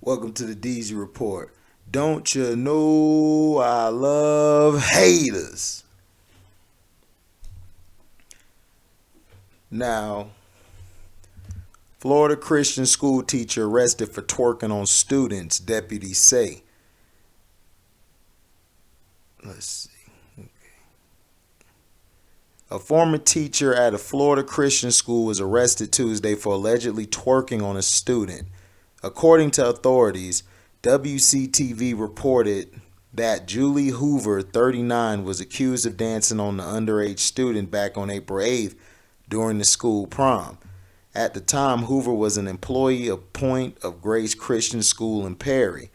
Welcome to the DZ Report. Don't you know I love haters? Now, Florida Christian school teacher arrested for twerking on students, deputies say. Let's see. A former teacher at a Florida Christian school was arrested Tuesday for allegedly twerking on a student. According to authorities, WCTV reported that Julie Hoover, 39, was accused of dancing on the underage student back on April 8th during the school prom. At the time, Hoover was an employee of Point of Grace Christian School in Perry.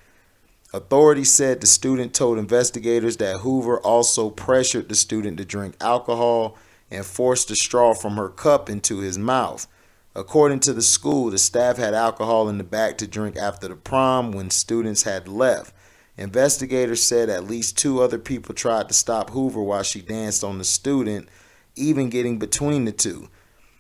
Authorities said the student told investigators that Hoover also pressured the student to drink alcohol and forced a straw from her cup into his mouth. According to the school, the staff had alcohol in the back to drink after the prom when students had left. Investigators said at least 2 other people tried to stop Hoover while she danced on the student, even getting between the two.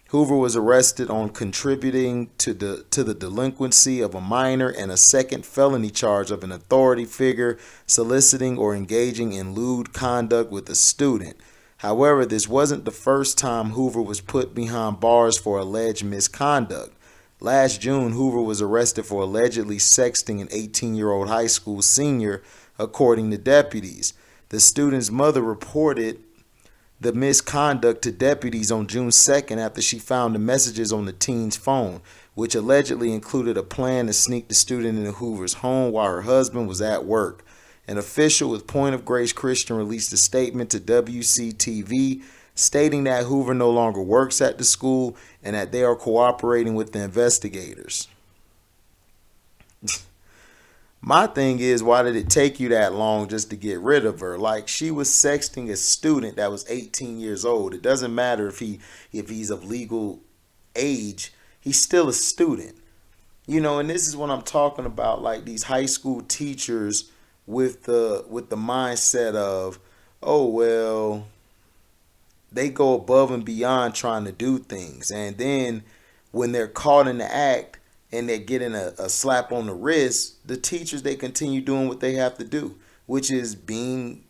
Hoover was arrested on contributing to the delinquency of a minor and a second felony charge of an authority figure soliciting or engaging in lewd conduct with a student. However, this wasn't the first time Hoover was put behind bars for alleged misconduct. Last June, Hoover was arrested for allegedly sexting an 18-year-old high school senior, according to deputies. The student's mother reported the misconduct to deputies on June 2nd after she found the messages on the teen's phone, which allegedly included a plan to sneak the student into Hoover's home while her husband was at work. An official with Point of Grace Christian released a statement to WCTV stating that Hoover no longer works at the school and that they are cooperating with the investigators. My thing is, why did it take you that long just to get rid of her? Like, she was sexting a student that was 18 years old. It doesn't matter if he's of legal age. He's still a student. You know, and this is what I'm talking about, like these high school teachers with the mindset of, oh, well, they go above and beyond trying to do things. And then when they're caught in the act, and they're getting a slap on the wrist, the teachers, they continue doing what they have to do, which is being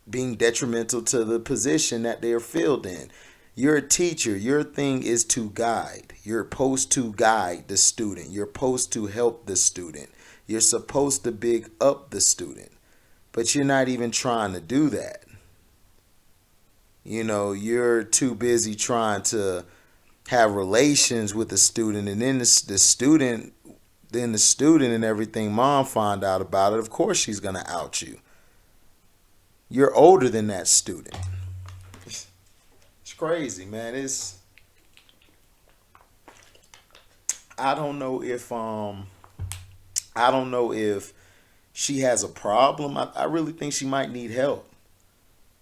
detrimental to the position that they're filled in. You're a teacher. Your thing is to guide. You're supposed to guide the student. You're supposed to help the student. You're supposed to big up the student. But you're not even trying to do that. You know, you're too busy trying to have relations with the student, and then the student and everything, mom find out about it. Of course she's gonna out you. You're older than that student. It's crazy, man. I don't know if she has a problem. I really think she might need help.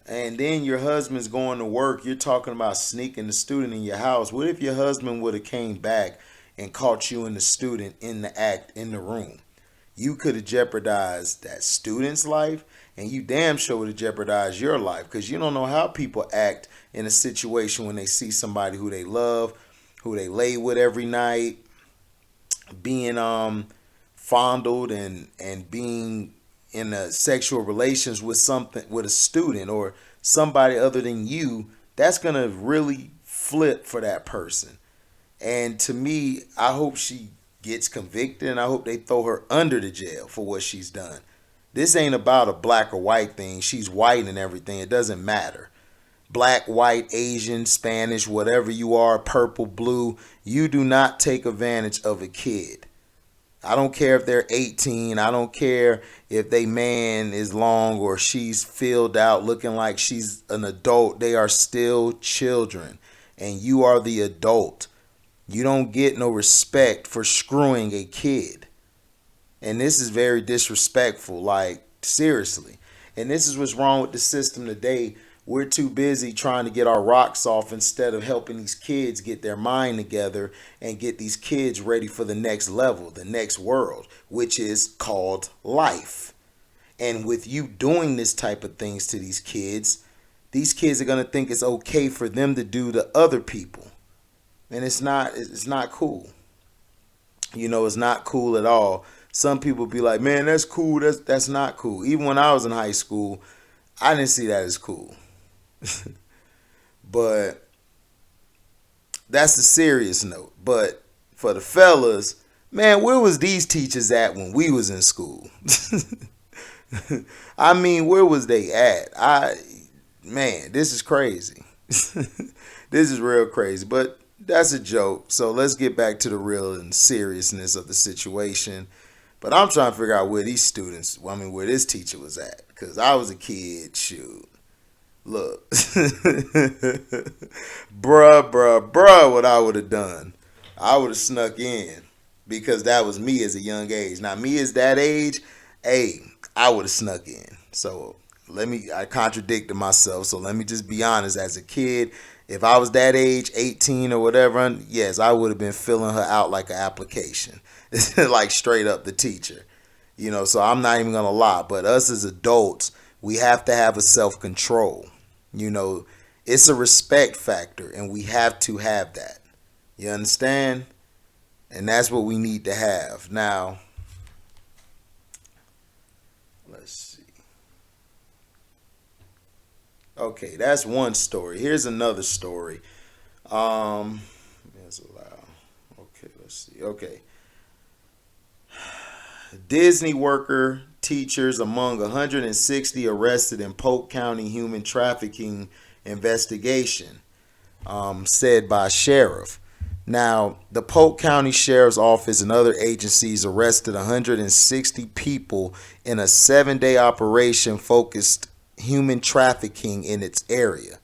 And then your husband's going to work. You're talking about sneaking the student in your house. What if your husband would have came back and caught you and the student in the act in the room? You could have jeopardized that student's life, and you damn sure would have jeopardized your life, because you don't know how people act in a situation when they see somebody who they love, who they lay with every night, being fondled and being in a sexual relations with a student or somebody other than you. That's gonna really flip for that person. And to me, I hope she gets convicted, and I hope they throw her under the jail for what she's done. This ain't about a black or white thing. She's white and everything. It doesn't matter. Black, white, Asian, Spanish, whatever you are, purple, blue, you do not take advantage of a kid. I don't care if they're 18. I don't care if they man is long or she's filled out looking like she's an adult. They are still children, and you are the adult. You don't get no respect for screwing a kid. And this is very disrespectful, like, seriously. And this is what's wrong with the system today. We're too busy trying to get our rocks off instead of helping these kids get their mind together and get these kids ready for the next level, the next world, which is called life. And with you doing this type of things to these kids are going to think it's okay for them to do to other people. And it's not cool. You know, it's not cool at all. Some people be like, man, that's cool. That's not cool. Even when I was in high school, I didn't see that as cool. But that's the serious note. But for the fellas, man, where was these teachers at when we was in school? I mean, where was they at? Man, this is crazy. This is real crazy. But that's a joke. So let's get back to the real and seriousness of the situation. But I'm trying to figure out where these students, where this teacher was at. Because I was a kid, shoot. Look. bruh, what I would have done. I would have snuck in. Because that was me as a young age. Now, me as that age, hey, I would have snuck in. So, I contradicted myself. So, let me just be honest. As a kid, if I was that age, 18 or whatever, yes, I would have been filling her out like an application. Like straight up the teacher. So I'm not even going to lie. But us as adults, we have to have a self-control. It's a respect factor, and we have to have that. You understand? And that's what we need to have. Now, let's see. Okay, that's one story. Here's another story. That's allowed. Okay, let's see. Okay. Disney worker teachers among 160 arrested in Polk County human trafficking investigation, said by sheriff. Now, the Polk County Sheriff's Office and other agencies arrested 160 people in a 7-day operation focused human trafficking in its area.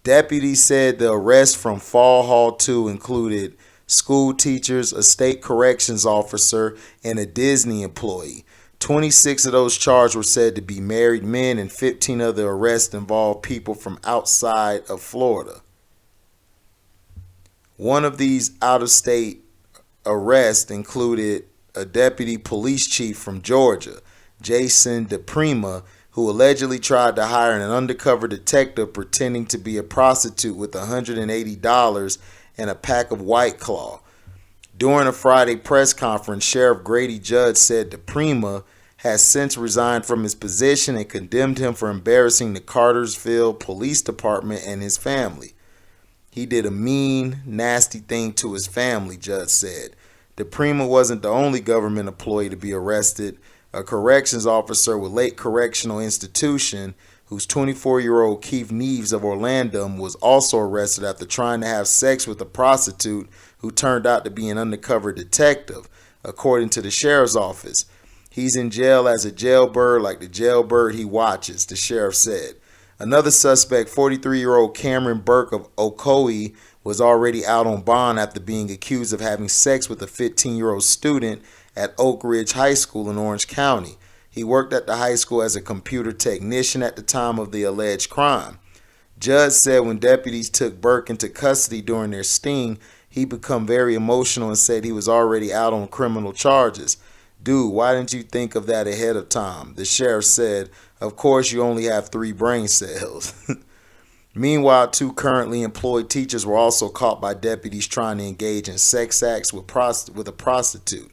Deputies said the arrests from Fall Hall 2 included school teachers, a state corrections officer, and a Disney employee. 26 of those charged were said to be married men, and 15 of the arrests involved people from outside of Florida. One of these out-of-state arrests included a deputy police chief from Georgia, Jason DePrima, who allegedly tried to hire an undercover detective pretending to be a prostitute with $180 and a pack of White Claw. During a Friday press conference, Sheriff Grady Judd said DePrima has since resigned from his position and condemned him for embarrassing the Cartersville Police Department and his family. He did a mean, nasty thing to his family, Judd said. DePrima wasn't the only government employee to be arrested. A corrections officer with Lake Correctional Institution, whose 24-year-old Keith Neves of Orlando was also arrested after trying to have sex with a prostitute who turned out to be an undercover detective, according to the sheriff's office. He's in jail as a jailbird like the jailbird he watches, the sheriff said. Another suspect, 43-year-old Cameron Burke of Ocoee, was already out on bond after being accused of having sex with a 15-year-old student at Oak Ridge High School in Orange County. He worked at the high school as a computer technician at the time of the alleged crime. Judd said when deputies took Burke into custody during their sting, he became very emotional and said he was already out on criminal charges. Dude, why didn't you think of that ahead of time? The sheriff said, of course you only have 3 brain cells. Meanwhile, 2 currently employed teachers were also caught by deputies trying to engage in sex acts with a prostitute.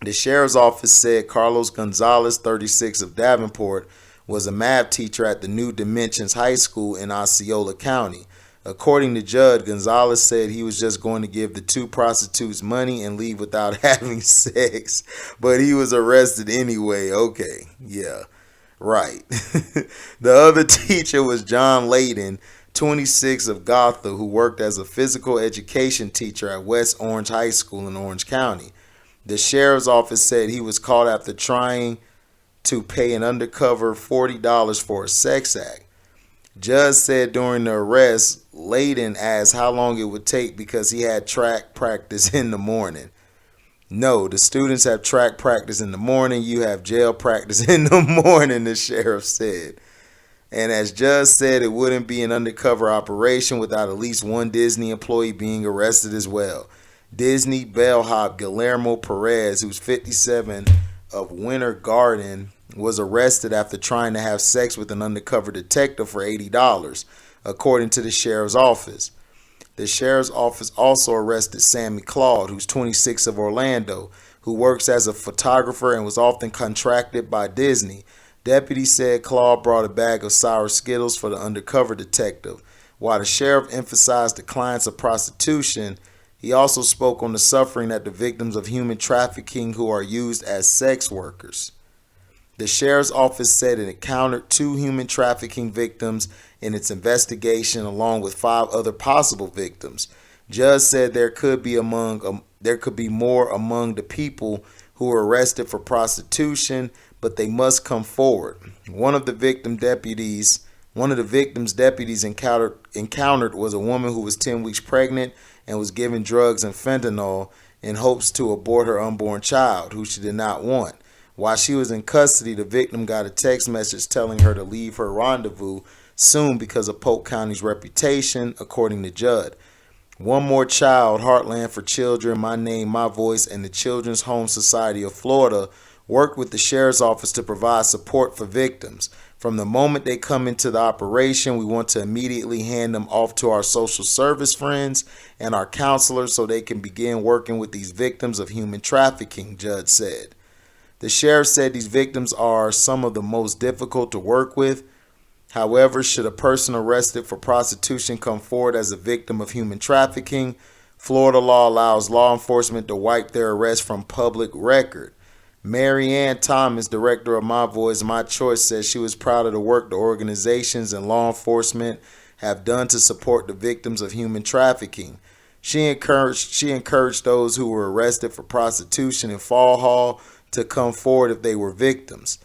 The sheriff's office said Carlos Gonzalez, 36, of Davenport, was a math teacher at the New Dimensions High School in Osceola County. According to Judd, Gonzalez said he was just going to give the 2 prostitutes money and leave without having sex, but he was arrested anyway. Okay, yeah, right. The other teacher was John Laden, 26, of Gotha, who worked as a physical education teacher at West Orange High School in Orange County. The sheriff's office said he was caught after trying to pay an undercover $40 for a sex act. Judge said during the arrest, Laden asked how long it would take because he had track practice in the morning. No, the students have track practice in the morning. You have jail practice in the morning, the sheriff said. And as Judge said, it wouldn't be an undercover operation without at least one Disney employee being arrested as well. Disney bellhop Guillermo Perez, who's 57, of Winter Garden, was arrested after trying to have sex with an undercover detective for $80, according to the sheriff's office. The sheriff's office also arrested Sammy Claude, who's 26, of Orlando, who works as a photographer and was often contracted by Disney. Deputies said Claude brought a bag of sour Skittles for the undercover detective. While the sheriff emphasized the clients of prostitution, he also spoke on the suffering that the victims of human trafficking who are used as sex workers. The sheriff's office said it encountered 2 human trafficking victims in its investigation, along with 5 other possible victims. Judge said there could be more among the people who were arrested for prostitution, but they must come forward. One of the victim's deputies encountered was a woman who was 10 weeks pregnant and was given drugs and fentanyl in hopes to abort her unborn child, who she did not want. While she was in custody, the victim got a text message telling her to leave her rendezvous soon because of Polk County's reputation, according to Judd. One More Child, Heartland for Children, My Name, My Voice, and the Children's Home Society of Florida worked with the sheriff's office to provide support for victims. From the moment they come into the operation, we want to immediately hand them off to our social service friends and our counselors so they can begin working with these victims of human trafficking, Judd said. The sheriff said these victims are some of the most difficult to work with. However, should a person arrested for prostitution come forward as a victim of human trafficking, Florida law allows law enforcement to wipe their arrest from public record. Mary Ann Thomas, director of My Voice, My Choice, says she was proud of the work the organizations and law enforcement have done to support the victims of human trafficking. She encouraged those who were arrested for prostitution in Fall Hall to come forward if they were victims.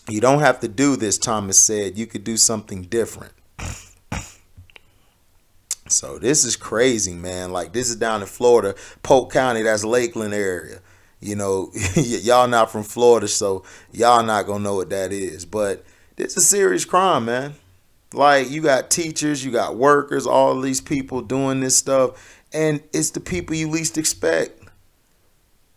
You don't have to do this, Thomas said. You could do something different. So this is crazy, man. Like, this is down in Florida, Polk County, that's Lakeland area. You know, y'all not from Florida, so y'all not gonna know what that is. But it's a serious crime, man. Like, you got teachers, you got workers, all these people doing this stuff, and it's the people you least expect.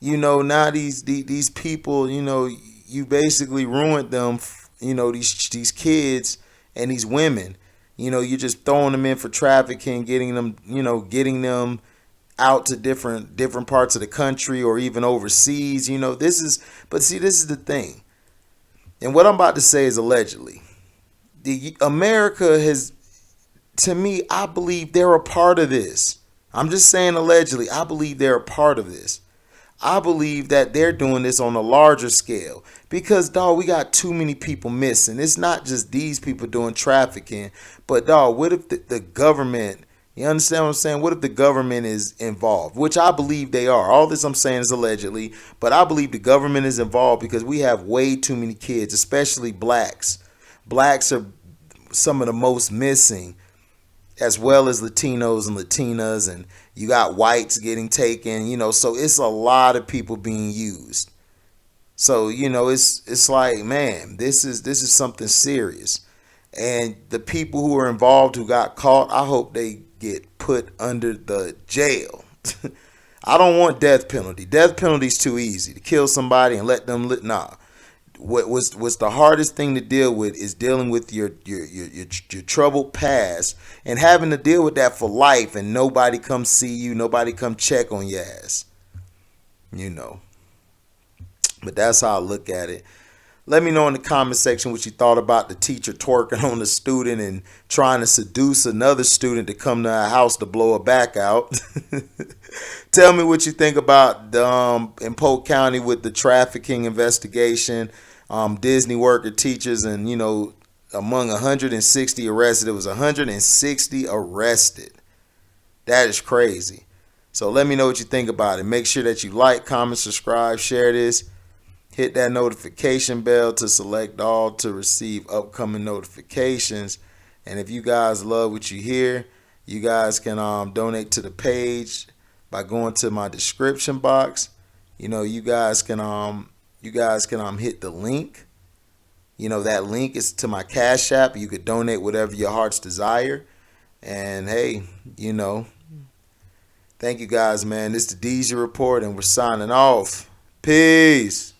You know, now these people, you know, you basically ruined them, you know, these kids and these women. You know, you're just throwing them in for trafficking, getting them out to different parts of the country or even overseas. You know, this is the thing. And what I'm about to say is allegedly. America has, to me, I believe they're a part of this. I'm just saying allegedly. I believe they're a part of this. I believe that they're doing this on a larger scale because, dog, we got too many people missing. It's not just these people doing trafficking, but, dog, what if the government, you understand what I'm saying? What if the government is involved, which I believe they are. All this I'm saying is allegedly, but I believe the government is involved because we have way too many kids, especially blacks. Blacks are some of the most missing, as well as Latinos and Latinas, and you got whites getting taken, you know, so it's a lot of people being used. So, you know, it's like, man, this is something serious. And the people who are involved who got caught, I hope they get put under the jail. I don't want death penalty. Death penalty is too easy to kill somebody and let them live. Nah. What's the hardest thing to deal with is dealing with your troubled past and having to deal with that for life, and nobody come see you, nobody come check on your ass. You know. But that's how I look at it. Let me know in the comment section what you thought about the teacher twerking on the student and trying to seduce another student to come to our house to blow her back out. Tell me what you think about in Polk County with the trafficking investigation. Disney worker teachers, and, you know, among 160 arrested, it was 160 arrested. That is crazy. So let me know what you think about it. Make sure that you like, comment, subscribe, share this. Hit that notification bell to select all to receive upcoming notifications. And if you guys love what you hear, you guys can donate to the page by going to my description box. You know, you guys can hit the link. You know, that link is to my Cash App. You could donate whatever your heart's desire. And hey, you know, thank you guys, man. This is the DZ Report, and we're signing off. Peace.